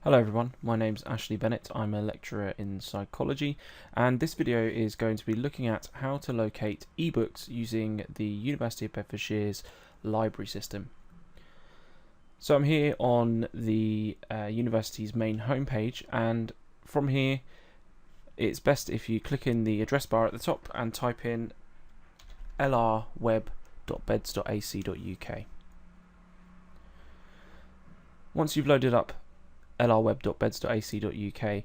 Hello everyone, my name's Ashley Bennett. I'm a lecturer in psychology, and this video is going to be looking at how to locate ebooks using the University of Bedfordshire's library system. So I'm here on the university's main homepage, and from here it's best if you click in the address bar at the top and type in lrweb.beds.ac.uk. Once you've loaded up lrweb.beds.ac.uk,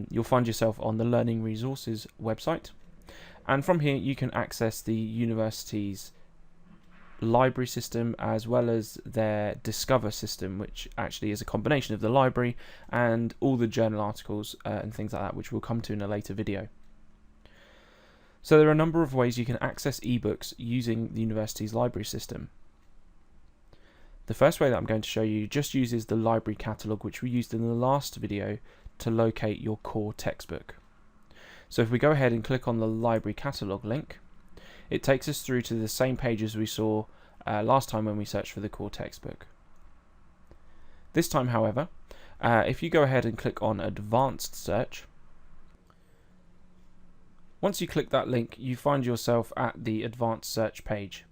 you'll find yourself on the Learning Resources website, and from here you can access the university's library system as well as their Discover system, which actually is a combination of the library and all the journal articles and things like that, which we'll come to in a later video. So there are a number of ways you can access ebooks using the university's library system. The first way that I'm going to show you just uses the library catalogue, which we used in the last video to locate your core textbook. So if we go ahead and click on the library catalogue link, it takes us through to the same page as we saw last time when we searched for the core textbook. This time, however, if you go ahead and click on Advanced Search, once you click that link, you find yourself at the Advanced Search page.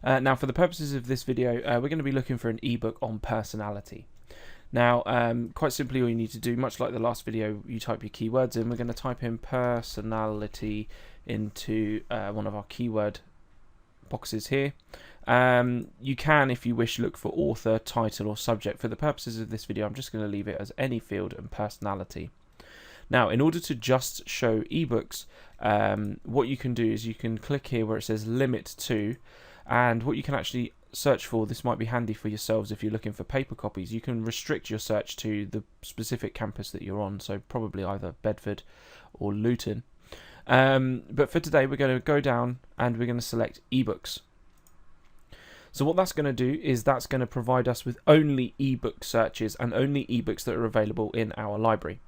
Now, for the purposes of this video, we're going to be looking for an ebook on personality. Now, quite simply, all you need to do, much like the last video, you type your keywords in. We're going to type in personality into one of our keyword boxes here. You can, if you wish, look for author, title, or subject. For the purposes of this video, I'm just going to leave it as any field and personality. Now, in order to just show ebooks, what you can do is you can click here where it says limit to, and what you can actually search for, this might be handy for yourselves if you're looking for paper copies, you can restrict your search to the specific campus that you're on, so probably either Bedford or Luton. But for today we're going to go down and we're going to select ebooks. So what that's going to do is that's going to provide us with only ebook searches and only ebooks that are available in our library.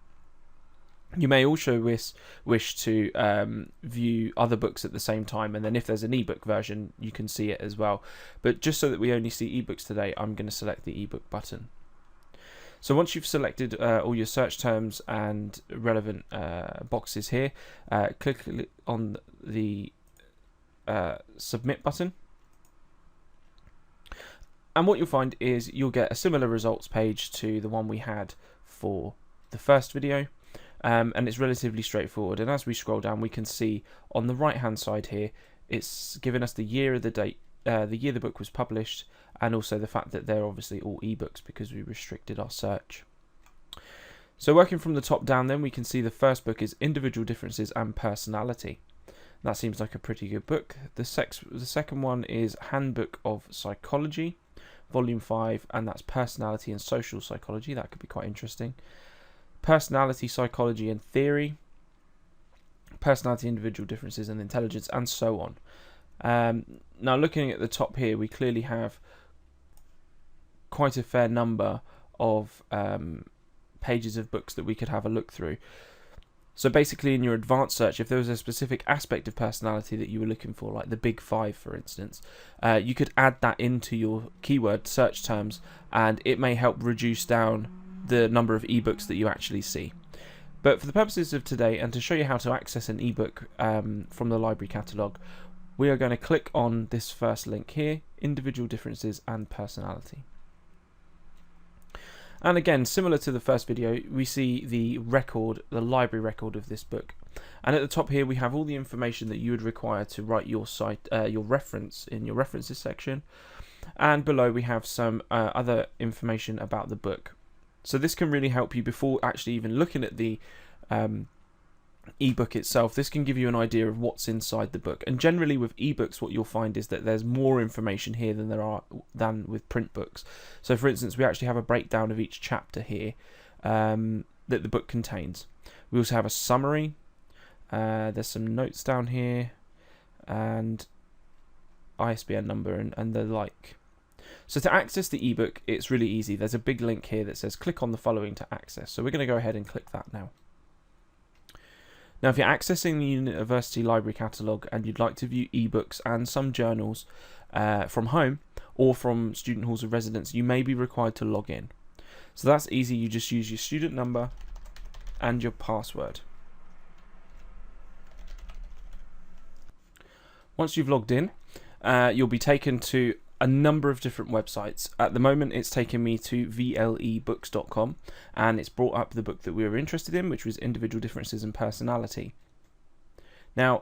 You may also wish to view other books at the same time, and then if there's an ebook version you can see it as well. But just so that we only see ebooks today, I'm going to select the ebook button. So once you've selected all your search terms and relevant boxes here, click on the submit button, and what you'll find is you'll get a similar results page to the one we had for the first video. And it's relatively straightforward, and as we scroll down we can see on the right hand side here it's given us the year of the date, the year the book was published, and also the fact that they're obviously all ebooks because we restricted our search. So working from the top down then, we can see the first book is Individual Differences and Personality. That seems like a pretty good book. The second one is Handbook of Psychology, Volume 5, and that's Personality and Social Psychology. That could be quite interesting. Personality, Psychology and Theory, Personality, Individual Differences and Intelligence, and so on. Now looking at the top here, we clearly have quite a fair number of pages of books that we could have a look through. So basically in your advanced search, if there was a specific aspect of personality that you were looking for, like the big five for instance, you could add that into your keyword search terms, and it may help reduce down the number of ebooks that you actually see. But for the purposes of today, and to show you how to access an ebook from the library catalogue, we are going to click on this first link here, Individual Differences and Personality. And again, similar to the first video, we see the record, the library record of this book. And at the top here we have all the information that you would require to write your your reference in your references section. And below we have some other information about the book. So this can really help you before actually even looking at the ebook itself. This can give you an idea of what's inside the book. And generally with ebooks, what you'll find is that there's more information here than with print books. So for instance, we actually have a breakdown of each chapter here that the book contains. We also have a summary. There's some notes down here and ISBN number and the like. So to access the ebook, it's really easy. There's a big link here that says click on the following to access. So we're going to go ahead and click that now. Now if you're accessing the University Library Catalogue and you'd like to view ebooks and some journals from home or from student halls of residence, you may be required to log in. So that's easy. You just use your student number and your password. Once you've logged in, you'll be taken to a number of different websites. At the moment, it's taken me to vlebooks.com, and it's brought up the book that we were interested in, which was Individual Differences in Personality. Now,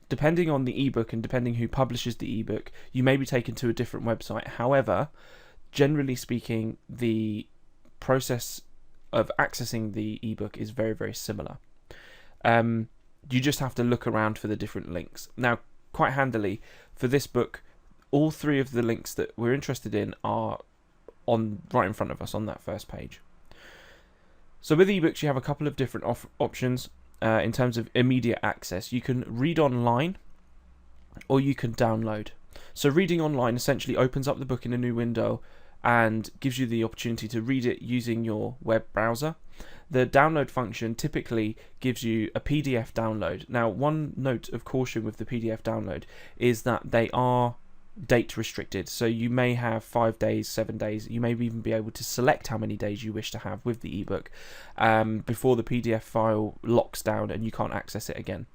depending on the ebook and depending who publishes the ebook, you may be taken to a different website. However, generally speaking, the process of accessing the ebook is very, very similar. You just have to look around for the different links. Now, quite handily, for this book, all three of the links that we're interested in are right in front of us on that first page. So with ebooks, you have a couple of different options in terms of immediate access. You can read online or you can download. So reading online essentially opens up the book in a new window and gives you the opportunity to read it using your web browser. The download function typically gives you a PDF download. Now, one note of caution with the PDF download is that they are date restricted, so you may have 5 days, 7 days. You may even be able to select how many days you wish to have with the ebook before the PDF file locks down and you can't access it again.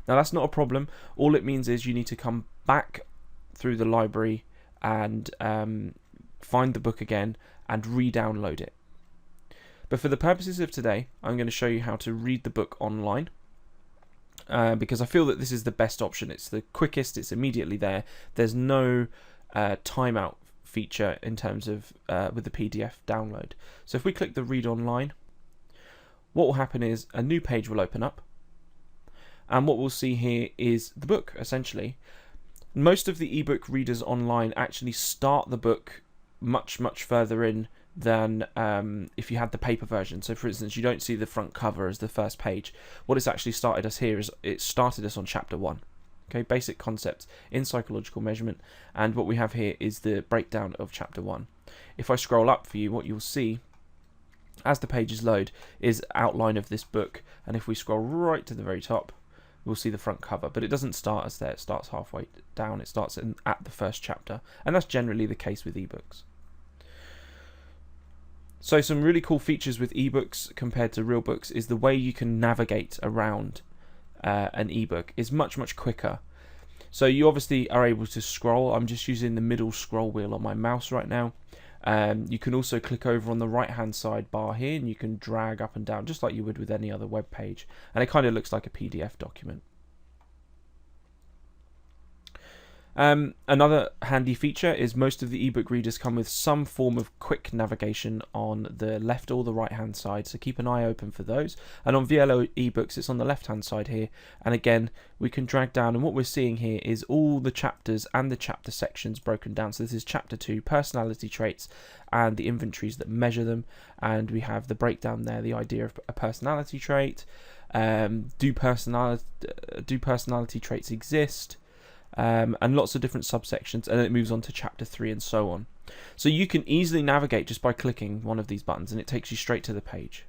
Now, that's not a problem. All it means is you need to come back through the library and find the book again and re-download it. But for the purposes of today, I'm going to show you how to read the book online. Because I feel that this is the best option. It's the quickest, it's immediately there. There's no timeout feature in terms of with the PDF download. So if we click the read online, what will happen is a new page will open up, and what we'll see here is the book essentially. Most of the ebook readers online actually start the book much further in than if you had the paper version. So for instance, you don't see the front cover as the first page. What it's actually started us here is it started us on chapter 1. Okay, basic concepts in psychological measurement, and what we have here is the breakdown of chapter 1. If I scroll up for you, what you'll see as the pages load is outline of this book, and if we scroll right to the very top, we'll see the front cover, but it doesn't start us there. It starts halfway down. It starts at the first chapter, and that's generally the case with ebooks. So some really cool features with ebooks compared to real books is the way you can navigate around an ebook is much quicker. So you obviously are able to scroll. I'm just using the middle scroll wheel on my mouse right now. You can also click over on the right hand side bar here and you can drag up and down just like you would with any other web page, and it kind of looks like a PDF document. Another handy feature is most of the ebook readers come with some form of quick navigation on the left or the right hand side, so keep an eye open for those. And on VLO ebooks, it's on the left hand side here, and again we can drag down, and what we're seeing here is all the chapters and the chapter sections broken down. So this is chapter 2, personality traits and the inventories that measure them, and we have the breakdown there, the idea of a personality trait, do personality traits exist, and lots of different subsections, and then it moves on to chapter 3 and so on. So you can easily navigate just by clicking one of these buttons and it takes you straight to the page.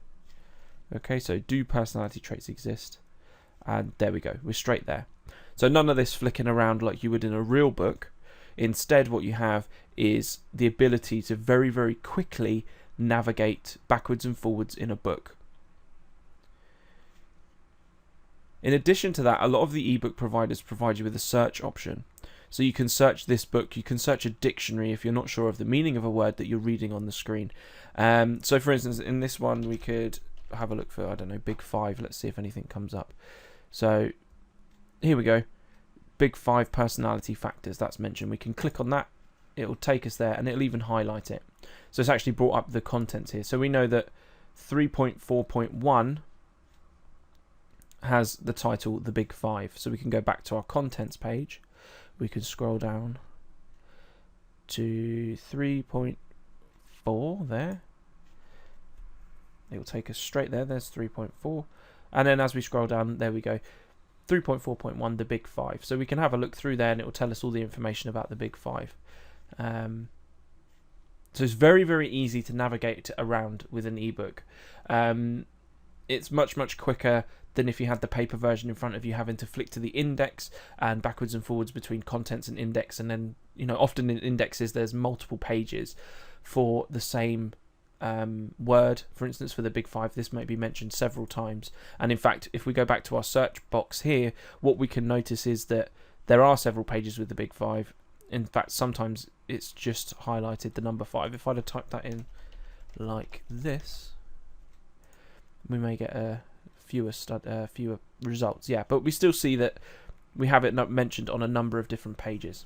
Okay, so do personality traits exist, and there we go, we're straight there. So none of this flicking around like you would in a real book. Instead, what you have is the ability to very quickly navigate backwards and forwards in a book. In addition to that, a lot of the ebook providers provide you with a search option. So you can search this book, you can search a dictionary if you're not sure of the meaning of a word that you're reading on the screen. So for instance, in this one we could have a look for, I don't know, Big 5. Let's see if anything comes up. So here we go. Big 5 personality factors, that's mentioned. We can click on that, it will take us there, and it'll even highlight it. So it's actually brought up the contents here. So we know that 3.4.1 has the title The Big 5. So we can go back to our contents page. We can scroll down to 3.4 there. It will take us straight there. There's 3.4. And then as we scroll down, there we go. 3.4.1, The Big 5. So we can have a look through there and it will tell us all the information about the Big 5. So it's very easy to navigate around with an ebook. It's much quicker than if you had the paper version in front of you, having to flick to the index and backwards and forwards between contents and index, and then, you know, often in indexes there's multiple pages for the same word, for instance, for the big five, this may be mentioned several times. And in fact, if we go back to our search box here, what we can notice is that there are several pages with the big five. In fact, sometimes it's just highlighted the number 5. If I'd have typed that in like this, we may get fewer results. Yeah, but we still see that we have it mentioned on a number of different pages.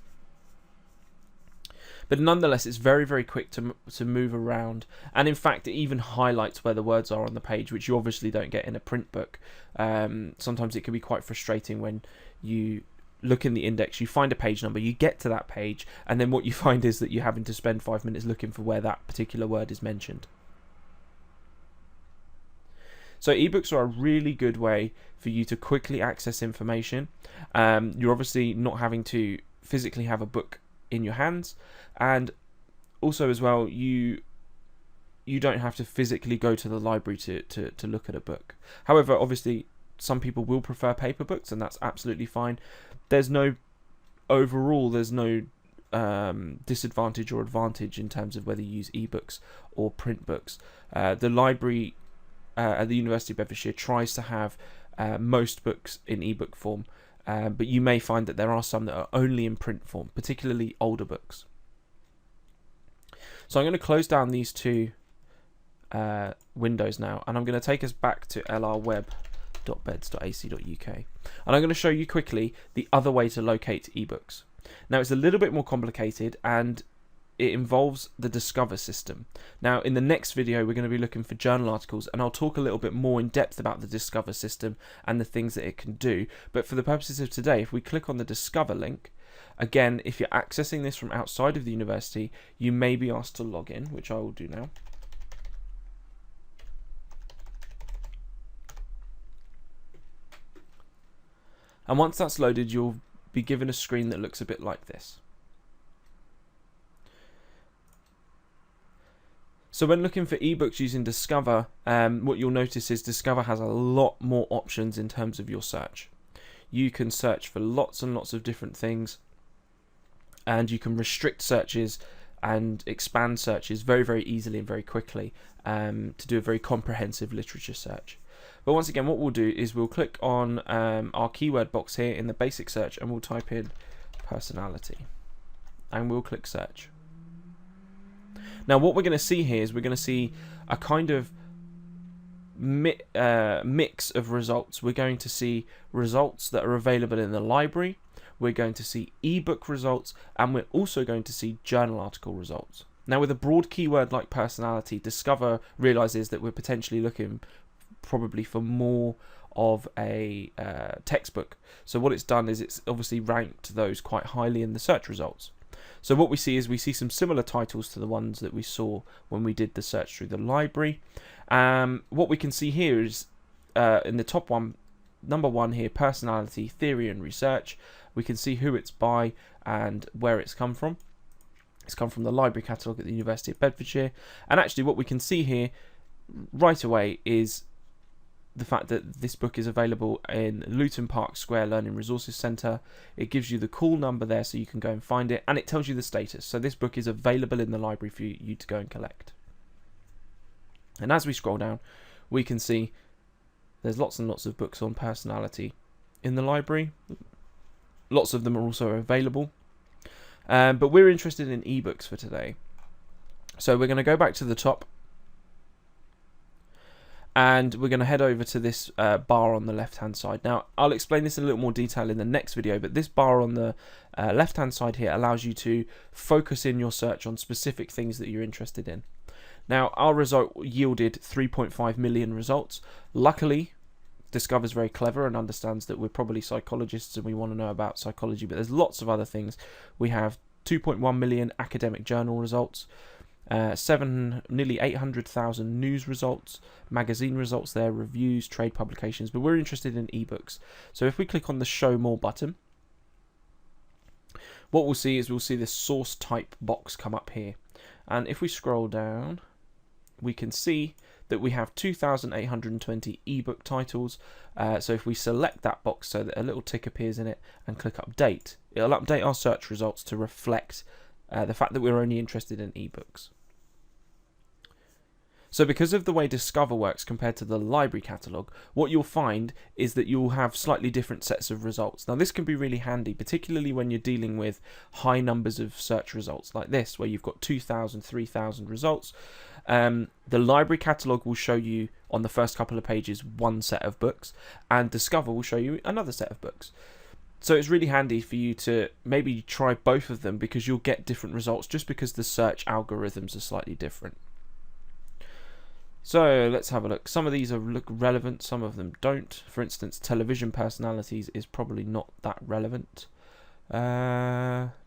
But nonetheless, it's very, very quick to move around, and in fact, it even highlights where the words are on the page, which you obviously don't get in a print book. Sometimes it can be quite frustrating when you look in the index, you find a page number, you get to that page, and then what you find is that you're having to spend 5 minutes looking for where that particular word is mentioned. So ebooks are a really good way for you to quickly access information. You're obviously not having to physically have a book in your hands, and also as well you don't have to physically go to the library to look at a book. However, obviously some people will prefer paper books, and that's absolutely fine. There's no disadvantage or advantage in terms of whether you use ebooks or print books. The library at the University of Bedfordshire tries to have most books in ebook form, but you may find that there are some that are only in print form, particularly older books. So I'm going to close down these two windows now, and I'm going to take us back to lrweb.beds.ac.uk, and I'm going to show you quickly the other way to locate ebooks. Now, it's a little bit more complicated, and it involves the Discover system. Now, in the next video, we're going to be looking for journal articles, and I'll talk a little bit more in depth about the Discover system and the things that it can do. But for the purposes of today, if we click on the Discover link, again, if you're accessing this from outside of the university, you may be asked to log in, which I will do now. And once that's loaded, you'll be given a screen that looks a bit like this. So when looking for ebooks using Discover, what you'll notice is Discover has a lot more options in terms of your search. You can search for lots and lots of different things, and you can restrict searches and expand searches very, very easily and very quickly to do a very comprehensive literature search. But once again, what we'll do is we'll click on our keyword box here in the basic search, and we'll type in personality, and we'll click search. Now, what we're going to see here is we're going to see a kind of mix of results. We're going to see results that are available in the library, we're going to see ebook results, and we're also going to see journal article results. Now, with a broad keyword like personality, Discover realizes that we're potentially looking probably for more of a textbook. So what it's done is it's obviously ranked those quite highly in the search results. So what we see is we see some similar titles to the ones that we saw when we did the search through the library. What we can see here is in the top one, number 1 here, personality, theory and research. We can see who it's by and where it's come from. It's come from the library catalogue at the University of Bedfordshire. And actually what we can see here right away is the fact that this book is available in Luton Park Square Learning Resources Centre. It gives you the call number there so you can go and find it, and it tells you the status. So this book is available in the library for you to go and collect. And as we scroll down, we can see there's lots and lots of books on personality in the library. Lots of them are also available. But we're interested in ebooks for today. So we're going to go back to the top, and we're going to head over to this bar on the left hand side. Now, I'll explain this in a little more detail in the next video, but this bar on the left hand side here allows you to focus in your search on specific things that you're interested in. Now, our result yielded 3.5 million results. Luckily, Discover's very clever and understands that we're probably psychologists and we want to know about psychology, but there's lots of other things. We have 2.1 million academic journal results, nearly 800,000 news results, magazine results there, reviews, trade publications, but we're interested in ebooks. So if we click on the show more button, what we'll see is we'll see this source type box come up here, and if we scroll down we can see that we have 2,820 ebook titles. So if we select that box so that a little tick appears in it and click update, it'll update our search results to reflect the fact that we're only interested in ebooks. So because of the way Discover works compared to the library catalogue, what you'll find is that you'll have slightly different sets of results. Now this can be really handy, particularly when you're dealing with high numbers of search results like this, where you've got 2,000, 3,000 results. The library catalogue will show you on the first couple of pages one set of books, and Discover will show you another set of books. So it's really handy for you to maybe try both of them, because you'll get different results just because the search algorithms are slightly different. So let's have a look. Some of these look relevant, some of them don't. For instance, television personalities is probably not that relevant.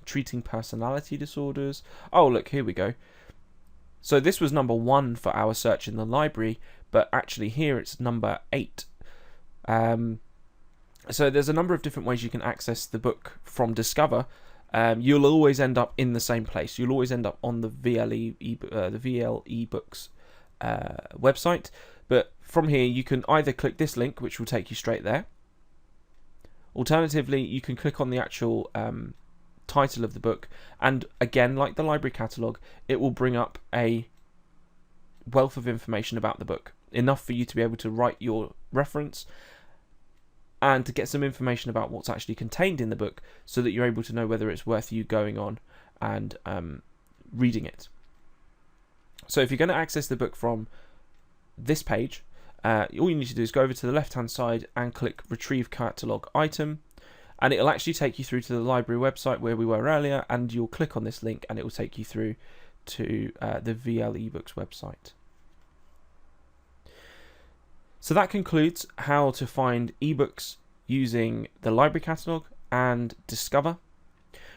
Treating personality disorders. Oh, look, here we go. So this was number 1 for our search in the library, but actually here it's number 8. So there's a number of different ways you can access the book from Discover. You'll always end up in the same place. You'll always end up on the VL eBooks website, but from here you can either click this link, which will take you straight there. Alternatively, you can click on the actual title of the book, and again, like the library catalogue, it will bring up a wealth of information about the book, enough for you to be able to write your reference and to get some information about what's actually contained in the book, so that you're able to know whether it's worth you going on and reading it. So if you're going to access the book from this page, all you need to do is go over to the left hand side and click Retrieve Catalogue Item, and it'll actually take you through to the library website where we were earlier, and you'll click on this link and it will take you through to the VL eBooks website. So that concludes how to find ebooks using the library catalogue and Discover.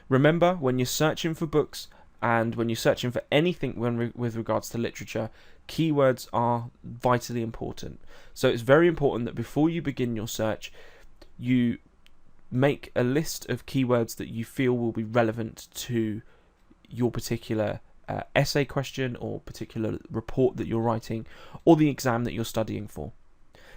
Remember, when you're searching for books and when you're searching for anything with regards to literature, keywords are vitally important. So it's very important that before you begin your search, you make a list of keywords that you feel will be relevant to your particular essay question or particular report that you're writing, or the exam that you're studying for.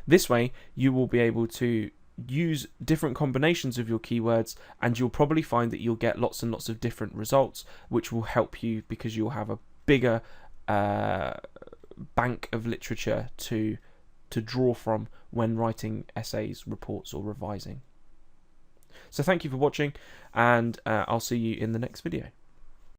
This way you will be able to use different combinations of your keywords, and you'll probably find that you'll get lots and lots of different results, which will help you because you'll have a bigger bank of literature to draw from when writing essays, reports, or revising. So thank you for watching, and I'll see you in the next video.